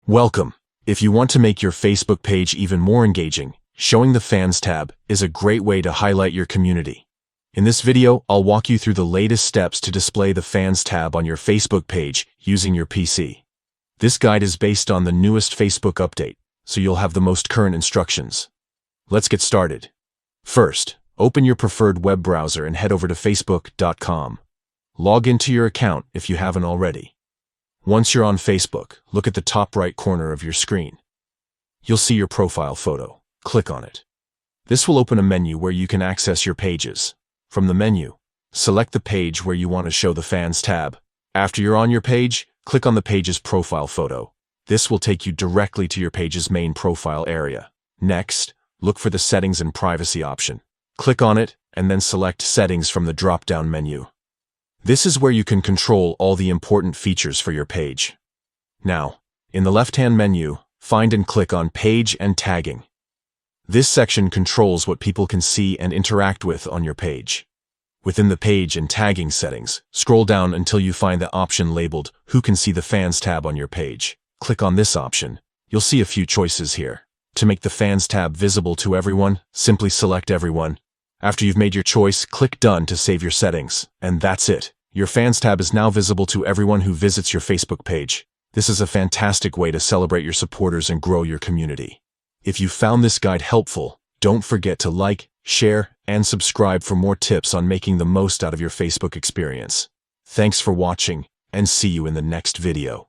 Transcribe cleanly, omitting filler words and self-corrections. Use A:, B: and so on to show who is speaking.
A: Welcome. If you want to make your Facebook page even more engaging, showing the Fans tab is a great way to highlight your community. In this video, I'll walk you through the latest steps to display the Fans tab on your Facebook page using your PC. This guide is based on the newest Facebook update, so you'll have the most current instructions. Let's get started. First, open your preferred web browser and head over to facebook.com. Log into your account if you haven't already. Once you're on Facebook, look at the top right corner of your screen. You'll see your profile photo. Click on it. This will open a menu where you can access your pages. From the menu, select the page where you want to show the Fans tab. After you're on your page, click on the page's profile photo. This will take you directly to your page's main profile area. Next, look for the Settings and Privacy option. Click on it, and then select Settings from the drop-down menu. This is where you can control all the important features for your page. Now, in the left-hand menu, find and click on Page and Tagging. This section controls what people can see and interact with on your page. Within the Page and Tagging settings, scroll down until you find the option labeled Who Can See the Fans tab on your page. Click on this option. You'll see a few choices here. To make the Fans tab visible to everyone, simply select Everyone. After you've made your choice, click Done to save your settings. And that's it. Your Fans tab is now visible to everyone who visits your Facebook page. This is a fantastic way to celebrate your supporters and grow your community. If you found this guide helpful, don't forget to like, share, and subscribe for more tips on making the most out of your Facebook experience. Thanks for watching, and see you in the next video.